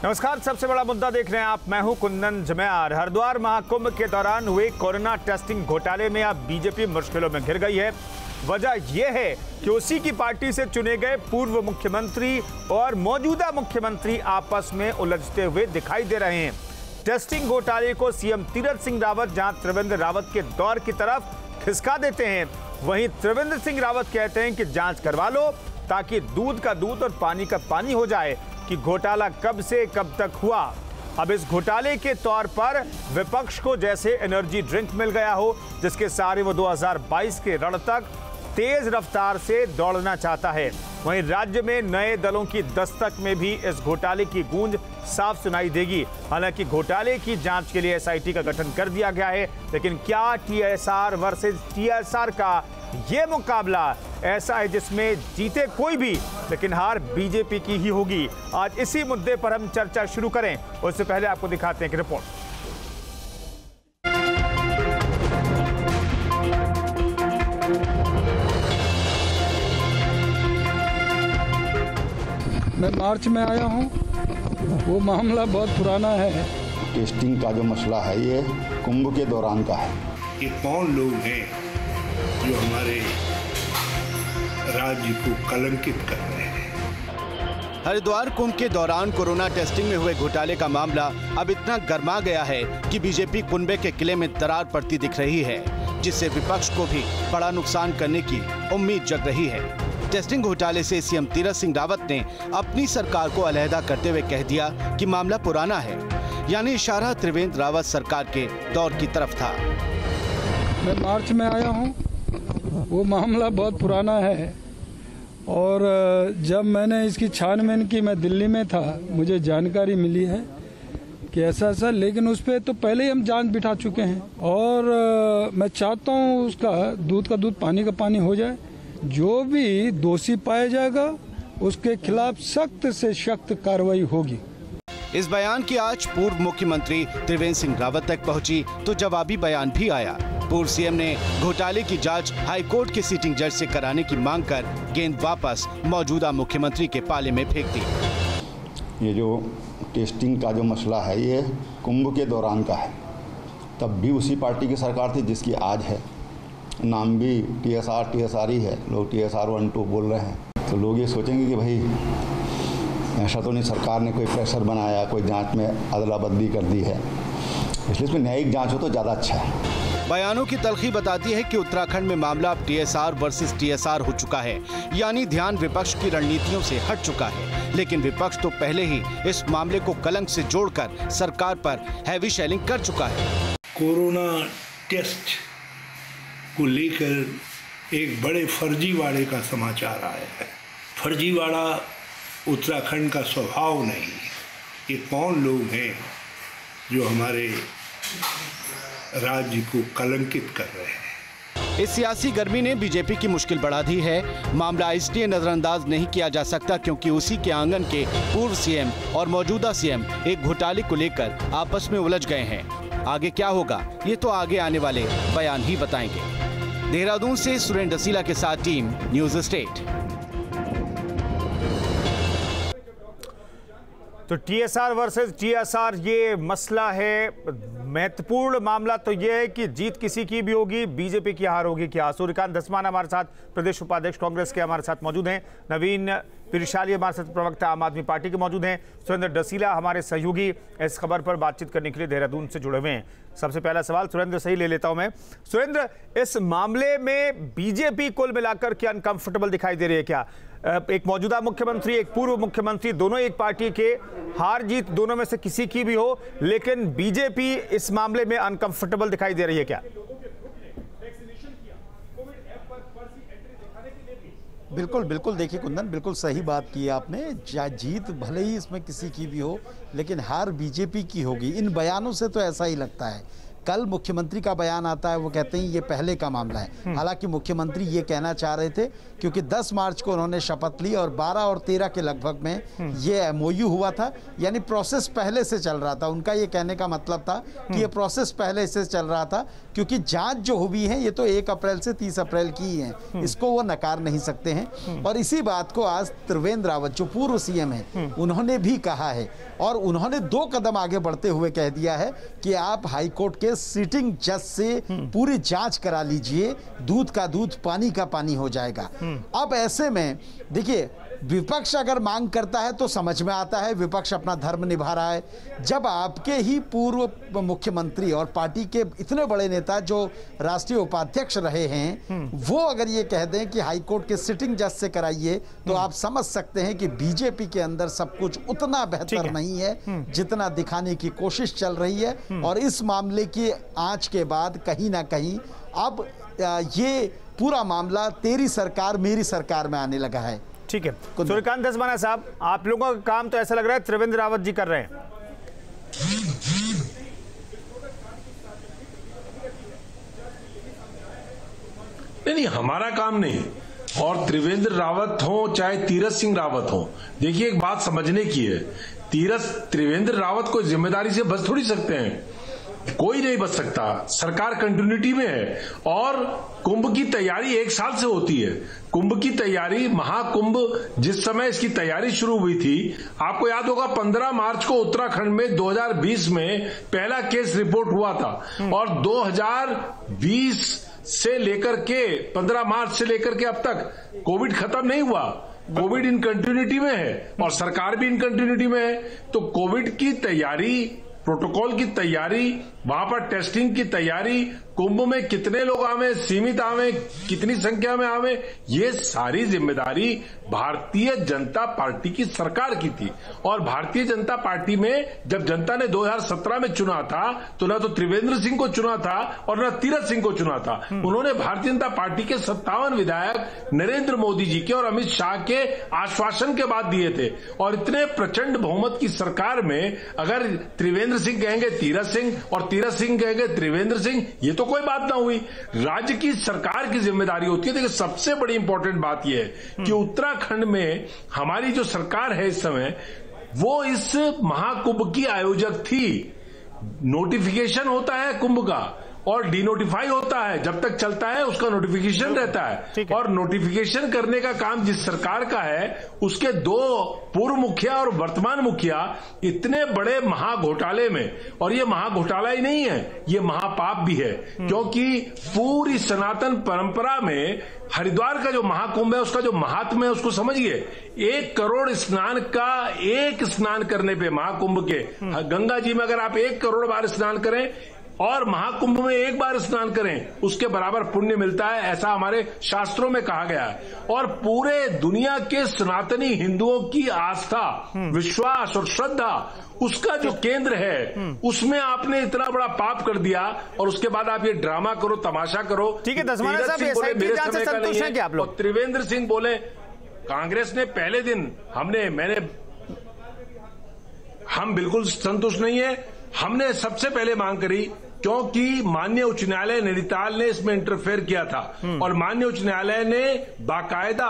नमस्कार, सबसे बड़ा मुद्दा देख रहे हैं आप। मैं हूं कुंदन जमयार। हरिद्वार महाकुंभ के दौरान हुए कोरोना टेस्टिंग घोटाले में अब बीजेपी मुश्किलों में घिर गई है। वजह यह है कि उसी की पार्टी से चुने गए पूर्व मुख्यमंत्री और मौजूदा मुख्यमंत्री आपस में उलझते हुए दिखाई दे रहे हैं। टेस्टिंग घोटाले को सीएम तीरथ सिंह रावत जहां त्रिवेंद्र रावत के दौर की तरफ खिसका देते हैं, वहीं त्रिवेंद्र सिंह रावत कहते हैं कि जांच करवा लो ताकि दूध का दूध और पानी का पानी हो जाए कि घोटाला कब से कब तक हुआ। अब इस घोटाले के तौर पर विपक्ष को जैसे एनर्जी ड्रिंक मिल गया हो, जिसके सहारे वो 2022 के रण तक तेज रफ्तार से दौड़ना चाहता है। वहीं राज्य में नए दलों की दस्तक में भी इस घोटाले की गूंज साफ सुनाई देगी। हालांकि घोटाले की जांच के लिए एसआईटी का गठन कर दिया गया है, लेकिन क्या टीएसआर वर्सेस टीएसआर का ये मुकाबला ऐसा है जिसमें जीते कोई भी लेकिन हार बीजेपी की ही होगी? आज इसी मुद्दे पर हम चर्चा शुरू करें, उससे पहले आपको दिखाते हैं कि रिपोर्ट। मैं मार्च में आया हूँ, वो मामला बहुत पुराना है। टेस्टिंग का जो मसला है ये कुंभ के दौरान का है। ये कौन लोग हैं जो हमारे राज्य को कलंकित कर रहे हैं? हरिद्वार कुंभ के दौरान कोरोना टेस्टिंग में हुए घोटाले का मामला अब इतना गर्मा गया है कि बीजेपी कुंभे के किले में दरार पड़ती दिख रही है, जिससे विपक्ष को भी बड़ा नुकसान करने की उम्मीद जग रही है। टेस्टिंग घोटाले से सीएम तीरथ सिंह रावत ने अपनी सरकार को अलहदा करते हुए कह दिया कि मामला पुराना है, यानी इशारा त्रिवेंद्र रावत सरकार के दौर की तरफ था। मैं मार्च में आया हूँ, वो मामला बहुत पुराना है और जब मैंने इसकी छानबीन की, मैं दिल्ली में था, मुझे जानकारी मिली है कि ऐसा ऐसा, लेकिन उस पर तो पहले ही हम जांच बिठा चुके हैं और मैं चाहता हूँ उसका दूध का दूध पानी का पानी हो जाए। जो भी दोषी पाया जाएगा उसके खिलाफ सख्त से सख्त कार्रवाई होगी। इस बयान की आज पूर्व मुख्यमंत्री त्रिवेंद्र सिंह रावत तक पहुंची तो जवाबी बयान भी आया। पूर्व सीएम ने घोटाले की जांच हाईकोर्ट के सिटिंग जज से कराने की मांग कर गेंद वापस मौजूदा मुख्यमंत्री के पाले में फेंक दी। ये जो टेस्टिंग का जो मसला है ये कुंभ के दौरान का है। तब भी उसी पार्टी की सरकार थी जिसकी आज है। नाम भी टीएसआर ही है। लोग टीएसआर 1 2 बोल रहे हैं, तो लोग ये सोचेंगे कि भाई ऐसा तो नहीं सरकार ने कोई प्रेशर बनाया, कोई जांच में अदला बदली कर दी है, इसलिए इसमें न्यायिक जांच हो तो ज़्यादा अच्छा है। बयानों की तलखी बताती है कि उत्तराखंड में मामला अब टीएसआर वर्सेस टीएसआर हो चुका है, यानी ध्यान विपक्ष की रणनीतियों से हट चुका है। लेकिन विपक्ष तो पहले ही इस मामले को कलंक से जोड़कर सरकार पर हैवी शेलिंग कर चुका है। कोरोना टेस्ट को लेकर एक बड़े फर्जीवाड़े का समाचार आया है। फर्जीवाड़ा उत्तराखंड का स्वभाव नहीं। ये कौन लोग हैं जो हमारे राज्य को कलंकित कर रहे हैं? इस सियासी गर्मी ने बीजेपी की मुश्किल बढ़ा दी है। मामला इसलिए नजरअंदाज नहीं किया जा सकता क्योंकि उसी के आंगन के पूर्व सीएम और मौजूदा सीएम एक घोटाले को लेकर आपस में उलझ गए हैं। आगे क्या होगा ये तो आगे आने वाले बयान ही बताएंगे। देहरादून से सुरेंद्र डसीला के साथ टीम न्यूज़ स्टेट। तो टीएसआर वर्सेस टीएसआर ये मसला है। महत्वपूर्ण मामला तो यह है कि जीत किसी की भी होगी, बीजेपी की हार होगी क्या? सूर्यकांत धस्माना हमारे साथ प्रदेश उपाध्यक्ष कांग्रेस के हमारे साथ मौजूद हैं। नवीन पिरशाली हमारे साथ प्रवक्ता आम आदमी पार्टी के मौजूद हैं। सुरेंद्र डसीला हमारे सहयोगी इस खबर पर बातचीत करने के लिए देहरादून से जुड़े हुए हैं। सबसे पहला सवाल सुरेंद्र से ही ले लेता हूं मैं। सुरेंद्र, इस मामले में बीजेपी कुल मिलाकर क्या अनकंफर्टेबल दिखाई दे रही है क्या? एक मौजूदा मुख्यमंत्री, एक पूर्व मुख्यमंत्री, दोनों एक पार्टी के, हार जीत दोनों में से किसी की भी हो, लेकिन बीजेपी इस मामले में अनकंफर्टेबल दिखाई दे रही है क्या? बिल्कुल बिल्कुल, देखिए कुंदन, बिल्कुल सही बात की आपने। जीत भले ही इसमें किसी की भी हो, लेकिन हार बीजेपी की होगी। इन बयानों से तो ऐसा ही लगता है कल मुख्यमंत्री का बयान आता है, वो कहते हैं ये पहले का मामला है। हालांकि मुख्यमंत्री ये कहना चाह रहे थे क्योंकि 10 मार्च को उन्होंने शपथ ली और 12 और 13 के लगभग में ये MOU हुआ था, यानी प्रोसेस पहले से चल रहा था। उनका ये कहने का मतलब था कि ये प्रोसेस पहले से चल रहा था, क्योंकि जांच जो हुई है ये तो 1 अप्रैल से 30 अप्रैल की ही है, इसको वो नकार नहीं सकते हैं। और इसी बात को आज त्रिवेंद्र रावत जो पूर्व CM है उन्होंने भी कहा है, और उन्होंने 2 कदम आगे बढ़ते हुए कह दिया है कि आप हाईकोर्ट के सिटिंग जज से पूरी जांच करा लीजिए, दूध का दूध पानी का पानी हो जाएगा। अब ऐसे में देखिए, विपक्ष अगर मांग करता है तो समझ में आता है, विपक्ष अपना धर्म निभा रहा है। जब आपके ही पूर्व मुख्यमंत्री और पार्टी के इतने बड़े नेता जो राष्ट्रीय उपाध्यक्ष रहे हैं, वो अगर ये कह दें कि हाईकोर्ट के सिटिंग जज से कराइए, तो आप समझ सकते हैं कि बीजेपी के अंदर सब कुछ उतना बेहतर नहीं है जितना दिखाने की कोशिश चल रही है। और इस मामले की आंच के बाद कहीं ना कहीं अब ये पूरा मामला तेरी सरकार मेरी सरकार में आने लगा है। ठीक है, सूर्यकांत धस्माना साहब, आप लोगों का काम तो ऐसा लग रहा है त्रिवेंद्र रावत जी कर रहे हैं। नहीं, हमारा काम नहीं। और त्रिवेंद्र रावत हो चाहे तीरथ सिंह रावत हो, देखिए एक बात समझने की है, त्रिवेंद्र रावत कोई जिम्मेदारी से बच थोड़ी सकते हैं, कोई नहीं बच सकता। सरकार कंटिन्यूटी में है और कुंभ की तैयारी 1 साल से होती है। कुंभ की तैयारी, महाकुंभ जिस समय इसकी तैयारी शुरू हुई थी, आपको याद होगा 15 मार्च को उत्तराखंड में 2020 में पहला केस रिपोर्ट हुआ था, और 2020 से लेकर के 15 मार्च से लेकर के अब तक कोविड खत्म नहीं हुआ। कोविड इन कंटिन्यूटी में है और सरकार भी इन कंटिन्यूटी में है। तो कोविड की तैयारी, प्रोटोकॉल की तैयारी, वहां पर टेस्टिंग की तैयारी, कुंभ में कितने लोग आवे, सीमित आवे, कितनी संख्या में आवे, ये सारी जिम्मेदारी भारतीय जनता पार्टी की सरकार की थी। और भारतीय जनता पार्टी में जब जनता ने 2017 में चुना था, तो न तो त्रिवेंद्र सिंह को चुना था और न तीरथ सिंह को चुना था। उन्होंने भारतीय जनता पार्टी के 57 विधायक नरेंद्र मोदी जी के और अमित शाह के आश्वासन के बाद दिए थे। और इतने प्रचंड बहुमत की सरकार में अगर त्रिवेंद्र सिंह कहेंगे तीरथ सिंह और तीरथ सिंह कहेंगे त्रिवेंद्र सिंह, ये तो कोई बात ना हुई। राज्य की सरकार की जिम्मेदारी होती है। देखिए, सबसे बड़ी इंपॉर्टेंट बात यह है कि उत्तराखंड में हमारी जो सरकार है इस समय, वो इस महाकुंभ की आयोजक थी। नोटिफिकेशन होता है कुंभ का और डिनोटिफाई होता है, जब तक चलता है उसका नोटिफिकेशन रहता है। और नोटिफिकेशन करने का काम जिस सरकार का है, उसके 2 पूर्व मुखिया और वर्तमान मुखिया इतने बड़े महाघोटाले में, और ये महाघोटाला ही नहीं है, ये महापाप भी है। क्योंकि पूरी सनातन परंपरा में हरिद्वार का जो महाकुंभ है, उसका जो महात्म्य है, उसको समझिए। 1 करोड़ स्नान का, एक स्नान करने पे महाकुंभ के, गंगा जी में अगर आप 1 करोड़ बार स्नान करें और महाकुंभ में 1 बार स्नान करें, उसके बराबर पुण्य मिलता है, ऐसा हमारे शास्त्रों में कहा गया है। और पूरे दुनिया के सनातनी हिंदुओं की आस्था, विश्वास और श्रद्धा, उसका जो केंद्र है, उसमें आपने इतना बड़ा पाप कर दिया और उसके बाद आप ये ड्रामा करो, तमाशा करो। ठीक है, धस्माना साहब, एसआईटी जांच से संतुष्ट हैं क्या आप लोग? त्रिवेंद्र सिंह बोले, कांग्रेस ने पहले दिन हम बिल्कुल संतुष्ट नहीं है। हमने सबसे पहले मांग करी, क्योंकि माननीय उच्च न्यायालय नैनीताल ने इसमें इंटरफेयर किया था और माननीय उच्च न्यायालय ने बाकायदा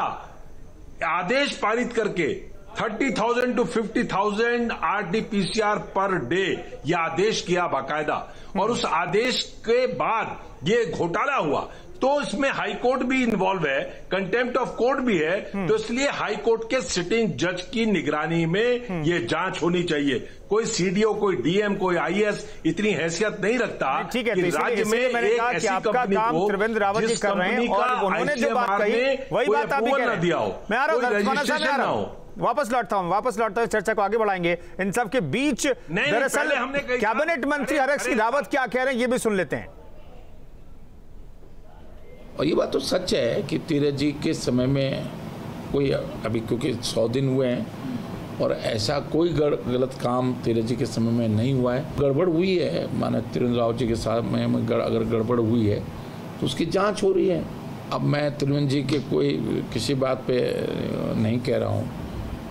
आदेश पारित करके 30,000 to 50,000 RT-PCR पर डे यह आदेश किया बाकायदा। और उस आदेश के बाद ये घोटाला हुआ, तो इसमें हाई कोर्ट भी इन्वॉल्व है, कंटेम्प्ट ऑफ कोर्ट भी है। तो इसलिए हाई कोर्ट के सिटिंग जज की निगरानी में ये जांच होनी चाहिए। कोई सीडीओ, कोई डीएम, कोई आईएएस इतनी हैसियत नहीं रखता। ठीक है, कि राज्य में एक ऐसी कंपनी को, त्रिवेंद्र रावत जी कर रहे हैं और उन्होंने जो बात कही वही बात आप भी कह रहे हैं। मैं आ रहा हूं, रजिस्ट्रेशन ना हो, वापस लौटता हूं, चर्चा को आगे बढ़ाएंगे। इन सब के बीच दरअसल कैबिनेट मंत्री हरक सिंह रावत क्या कह रहे हैं, ये भी सुन लेते हैं। और ये बात तो सच है कि तीरथ जी के समय में कोई, अभी क्योंकि 100 दिन हुए हैं और ऐसा कोई गलत काम तीरथ जी के समय में नहीं हुआ है। गड़बड़ हुई है, माने त्रिवेंद्र रावत जी के साथ में अगर गड़बड़ हुई है तो उसकी जांच हो रही है। अब मैं त्रिवेंद्र जी के किसी बात पे नहीं कह रहा हूँ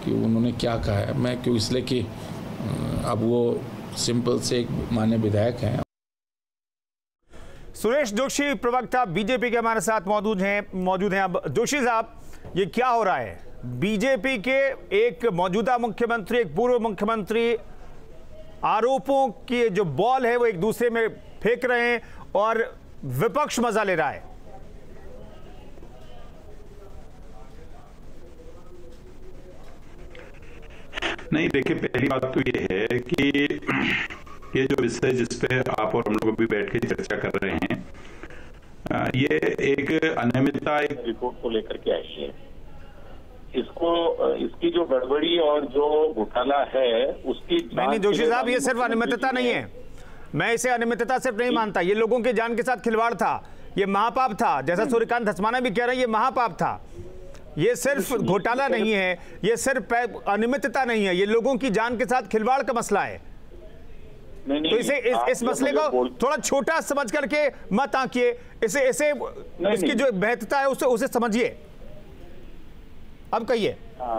कि उन्होंने क्या कहा है। मैं क्यों, इसलिए कि अब वो सिंपल से एक माननीय विधायक हैं सुरेश जोशी प्रवक्ता बीजेपी के हमारे साथ मौजूद हैं। अब जोशी साहब, ये क्या हो रहा है? बीजेपी के एक मौजूदा मुख्यमंत्री, एक पूर्व मुख्यमंत्री आरोपों की जो बॉल है वो एक दूसरे में फेंक रहे हैं और विपक्ष मजा ले रहा है। नहीं, देखिए, पहली बात तो ये है कि ये जो विषय जिस पे आप और हम लोग अभी बैठ के चर्चा कर रहे हैं, ये एक अनियमितता एक रिपोर्ट को लेकर के आई है। इसकी जो गड़बड़ी और जो घोटाला है उसकी नहीं जोशी साहब, ये सिर्फ अनियमितता नहीं है, मैं इसे अनियमितता सिर्फ नहीं मानता। ये लोगों की जान के साथ खिलवाड़ था, ये महापाप था, जैसा सूर्यकांत धस्माना भी कह रहे हैं, ये महापाप था। ये सिर्फ घोटाला नहीं है, ये सिर्फ अनियमितता नहीं है, ये लोगों की जान के साथ खिलवाड़ का मसला है। तो इसे इस मसले को थोड़ा छोटा समझ करके मत आंकिए, इसे इसकी जो महत्ता है उसे समझिए। अब कहिए।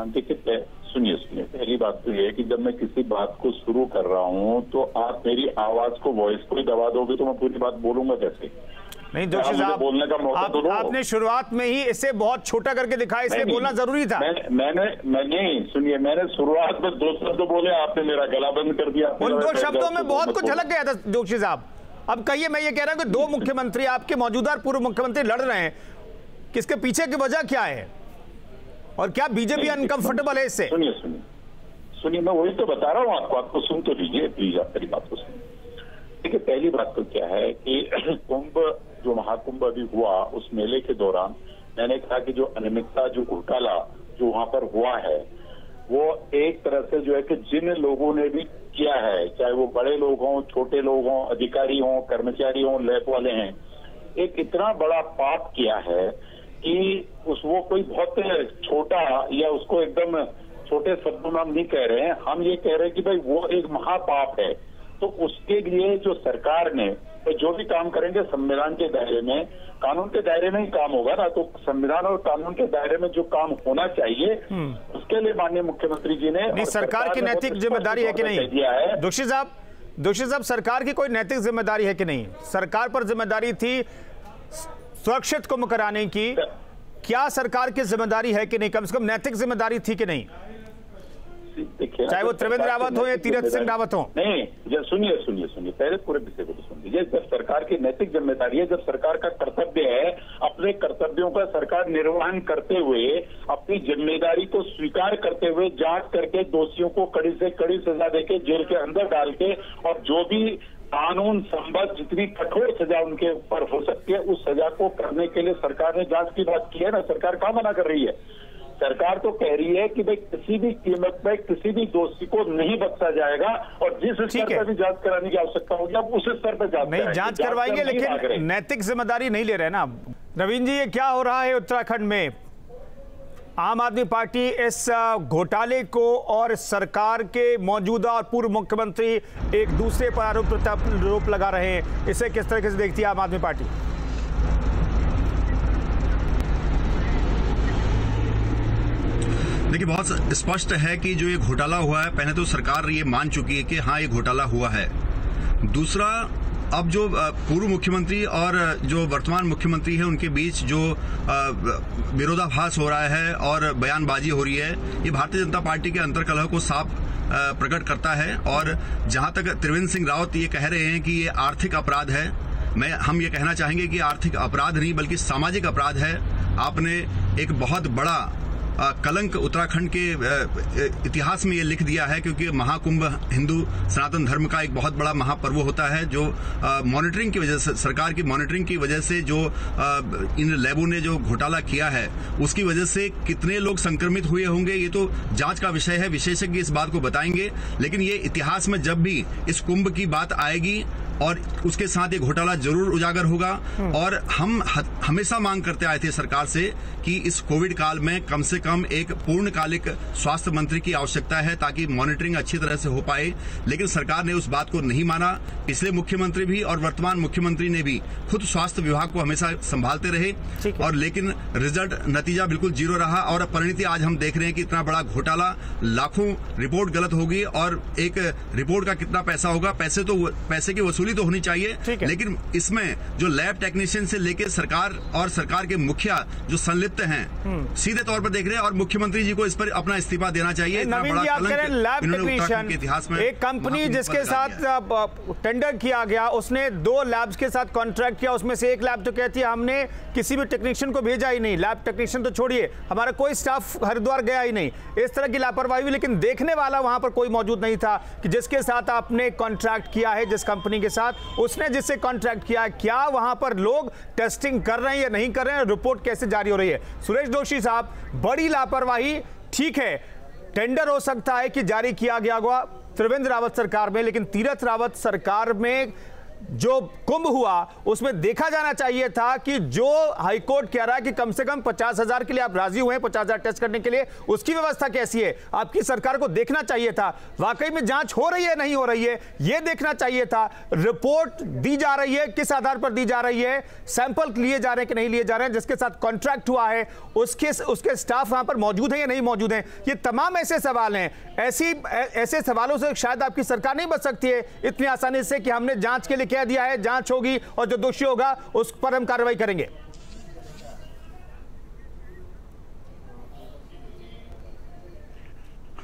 देखिए, सुनिए, पहली बात तो ये है कि जब मैं किसी बात को शुरू कर रहा हूं तो आप मेरी आवाज को, वॉइस को ही दबा दोगे तो मैं पूरी बात बोलूंगा कैसे? नहीं जोशी साहब, बोलने का मौका तो दो। आपने शुरुआत में ही इसे बहुत छोटा करके दिखाया, इसलिए बोलना जरूरी था। मैंने सुनिए, मैंने शुरुआत में 2 शब्द बोले, आपने मेरा गला बंद कर दिया। उन 2 शब्दों में बहुत कुछ झलक गया था जोशी साहब। अब कहिए, मैं ये कह रहा हूं कि 2 मुख्यमंत्री आपके मौजूदा और पूर्व मुख्यमंत्री लड़ रहे हैं, किसके पीछे की वजह क्या है और क्या बीजेपी अनकंफर्टेबल है इससे? सुनिए, मैं वही तो बता रहा हूँ आपको सुन तो लीजिए प्लीज, आप मेरी बात को सुनिए। देखिए, पहली बात तो क्या है कि कुंभ, जो महाकुंभ अभी हुआ, उस मेले के दौरान मैंने कहा कि जो अनियमितता, जो घोटाला जो वहां पर हुआ है, वो एक तरह से जो है कि जिन लोगों ने भी किया है, चाहे वो बड़े लोग हों, छोटे लोग हों, अधिकारी हों, कर्मचारी हों, लैब वाले हैं, एक इतना बड़ा पाप किया है कि वो कोई बहुत छोटा या उसको एकदम छोटे शब्दों में हम नहीं कह रहे हैं, हम ये कह रहे हैं कि भाई वो एक महापाप है। तो उसके लिए जो सरकार ने तो जो भी काम करेंगे संविधान के दायरे में, कानून के दायरे में ही काम होगा ना, तो संविधान और कानून के दायरे में जो काम होना चाहिए उसके लिए माननीय मुख्यमंत्री जी ने, सरकार की नैतिक जिम्मेदारी है कि नहीं दिया है। जोशी साहब, सरकार की कोई नैतिक जिम्मेदारी है कि नहीं? सरकार पर जिम्मेदारी थी सुरक्षित कुंभ कराने की, क्या सरकार की जिम्मेदारी है कि नहीं? कम से कम नैतिक जिम्मेदारी थी कि नहीं? चाहे वो त्रिवेंद्र रावत हो या तीरथ सिंह रावत हो। नहीं, सुनिए, पहले पूरे विषय को सुन लीजिए। जब सरकार की नैतिक जिम्मेदारी है, जब सरकार का कर्तव्य है अपने कर्तव्यों का सरकार निर्वहन करते हुए, अपनी जिम्मेदारी को स्वीकार करते हुए, जांच करके दोषियों को कड़ी से कड़ी सजा देके जेल के अंदर डाल के, और जो भी कानून संबद्ध जितनी कठोर सजा उनके ऊपर हो सकती है उस सजा को करने के लिए सरकार ने जांच की बात की है ना। सरकार कहाँ मना कर रही है? सरकार तो कह रही है कि भाई किसी भी कीमत पर किसी भी दोषी को नहीं बख्शा जाएगा, और जिस स्तर पर भी जांच कराने की आवश्यकता होगी आप उस स्तर पर जांच करवाएंगे, लेकिन नैतिक जिम्मेदारी नहीं ले रहे ना। नवीन जी, ये क्या हो रहा है उत्तराखंड में? आम आदमी पार्टी इस घोटाले को और सरकार के मौजूदा और पूर्व मुख्यमंत्री एक दूसरे पर आरोप लगा रहे हैं, इसे किस तरीके से देखती है आम आदमी पार्टी? देखिए, बहुत स्पष्ट है कि जो ये घोटाला हुआ है, पहले तो सरकार ये मान चुकी है कि हाँ ये घोटाला हुआ है। दूसरा, अब जो पूर्व मुख्यमंत्री और जो वर्तमान मुख्यमंत्री है उनके बीच जो विरोधाभास हो रहा है और बयानबाजी हो रही है, ये भारतीय जनता पार्टी के अंतर्कलह को साफ प्रकट करता है। और जहां तक त्रिवेंद्र सिंह रावत ये कह रहे हैं कि ये आर्थिक अपराध है, हम ये कहना चाहेंगे कि आर्थिक अपराध नहीं बल्कि सामाजिक अपराध है। आपने एक बहुत बड़ा कलंक उत्तराखंड के इतिहास में ये लिख दिया है, क्योंकि महाकुंभ हिंदू सनातन धर्म का एक बहुत बड़ा महापर्व होता है, जो मॉनिटरिंग की वजह से, सरकार की मॉनिटरिंग की वजह से, जो इन लैबों ने जो घोटाला किया है उसकी वजह से कितने लोग संक्रमित हुए होंगे ये तो जांच का विषय है, विशेषज्ञ इस बात को बताएंगे। लेकिन ये इतिहास में जब भी इस कुंभ की बात आएगी और उसके साथ ये घोटाला जरूर उजागर होगा। और हम हमेशा मांग करते आए थे सरकार से कि इस कोविड काल में कम से कम एक पूर्णकालिक स्वास्थ्य मंत्री की आवश्यकता है, ताकि मॉनिटरिंग अच्छी तरह से हो पाए। लेकिन सरकार ने उस बात को नहीं माना। पिछले मुख्यमंत्री भी और वर्तमान मुख्यमंत्री ने भी खुद स्वास्थ्य विभाग को हमेशा संभालते रहे, और लेकिन रिजल्ट, नतीजा बिल्कुल जीरो रहा। और परिणति आज हम देख रहे हैं कि इतना बड़ा घोटाला, लाखों रिपोर्ट गलत होगी, और एक रिपोर्ट का कितना पैसा होगा, पैसे की वसूली वसूली तो होनी चाहिए, लेकिन इसमें जो लैब टेक्नीशियन से लेकर सरकार और सरकार के मुखिया जो संलिप्त हैं सीधे तौर पर देख रहे हैं, और मुख्यमंत्री जी को इस पर अपना इस्तीफा देना चाहिए। नवीन जी, आप कह रहे हैं लैब टेक्नीशियन, इतिहास में एक कंपनी जिसके साथ टेंडर किया गया उसने 2 लैब्स के साथ कॉन्ट्रैक्ट किया, उसमें से एक लैब तो कहती है हमने किसी भी टेक्नीशियन को भेजा ही नहीं, लैब टेक्नीशियन तो छोड़िए, हमारा कोई स्टाफ हरिद्वार गया ही नहीं, इस तरह की लापरवाही हुई। लेकिन देखने वाला वहां पर कोई मौजूद नहीं था कि जिसके साथ आपने कॉन्ट्रैक्ट किया है, जिस कंपनी के साथ उसने जिससे कॉन्ट्रैक्ट किया है, क्या वहां पर लोग टेस्टिंग कर रहे हैं या नहीं कर रहे हैं, रिपोर्ट कैसे जारी हो रही है। सुरेश जोशी साहब, बड़ी लापरवाही, ठीक है टेंडर हो सकता है कि जारी किया गया होगा त्रिवेंद्र रावत सरकार में, लेकिन तीरथ रावत सरकार में जो कुंभ हुआ उसमें देखा जाना चाहिए था कि जो हाईकोर्ट कह रहा है कि कम से कम 50,000 के लिए आप राजी हुए हैं, 50,000 टेस्ट करने के लिए, उसकी व्यवस्था कैसी है, आपकी सरकार को देखना चाहिए था। वाकई में जांच हो रही है नहीं हो रही है यह देखना चाहिए था। रिपोर्ट दी जा रही है, किस आधार पर दी जा रही है, सैंपल लिए जा रहे हैं कि नहीं लिए जा रहे हैं, जिसके साथ कॉन्ट्रैक्ट हुआ है उसके स्टाफ वहां पर मौजूद है या नहीं मौजूद है। ये तमाम ऐसे सवाल हैं, ऐसे सवालों से शायद आपकी सरकार नहीं बच सकती है इतनी आसानी से कि हमने जांच के लिए कह दिया है, जांच होगी और जो दोषी होगा उस पर हम कार्रवाई करेंगे।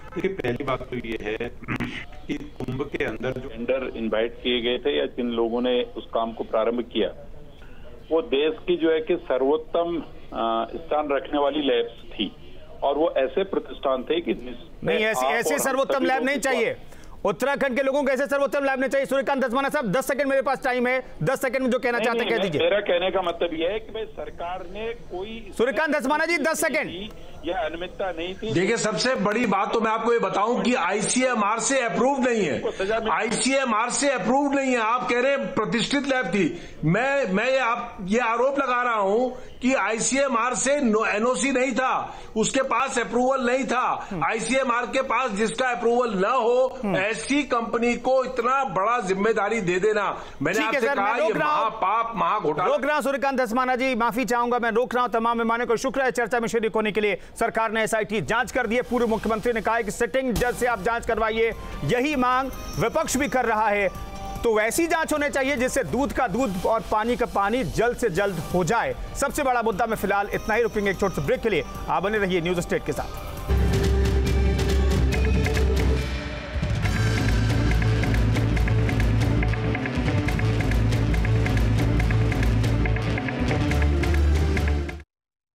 देखिए, पहली बात तो ये है कि कुंभ के अंदर जो टेंडर इनवाइट किए गए थे या जिन लोगों ने उस काम को प्रारंभ किया, वो देश की जो है कि सर्वोत्तम स्थान रखने वाली लैब्स थी, और वो ऐसे प्रतिष्ठान थे कि नहीं, ऐसे सर्वोत्तम लैब नहीं चाहिए। उत्तराखंड के लोगों को ऐसे सर्वोत्तम लैब नहीं चाहिए। सूर्यकांत धस्माना साहब, 10 सेकंड मेरे पास टाइम है, 10 सेकंड में जो कहना चाहते हैं कह दीजिए। मेरा कहने का मतलब यह है कि भाई सरकार ने कोई, सूर्यकांत धस्माना जी 10 सेकंड, यह अनियमितता नहीं थी। देखिए, सबसे बड़ी बात तो मैं आपको ये बताऊं कि आईसीएमआर से अप्रूव नहीं है, आईसीएमआर से अप्रूव नहीं है। आप कह रहे हैं प्रतिष्ठित लैब थी, मैं ये आरोप लगा रहा हूं कि आईसीएमआर से एनओसी नहीं था, उसके पास अप्रूवल नहीं था। आईसीएमआर के पास जिसका अप्रूवल न हो, ऐसी कंपनी को इतना बड़ा जिम्मेदारी दे देना, मैंने आपसे कहा ये महापाप महाघोटाला। रोक रहा हूं सूर्यकांत धस्माना जी, माफी चाहूंगा, मैं रोक रहा हूं। तमाम मेहमानों को शुक्र है चर्चा में शरीक होने के लिए। सरकार ने एसआईटी जांच कर दी है, पूर्व मुख्यमंत्री ने कहा है कि सिटिंग जज से आप जांच करवाइए, यही मांग विपक्ष भी कर रहा है। तो वैसी जांच होनी चाहिए जिससे दूध का दूध और पानी का पानी जल्द से जल्द हो जाए। सबसे बड़ा मुद्दा में फिलहाल इतना ही, रुकेंगे एक छोटे से ब्रेक के लिए। आप बने रहिए न्यूज़ स्टेट के साथ।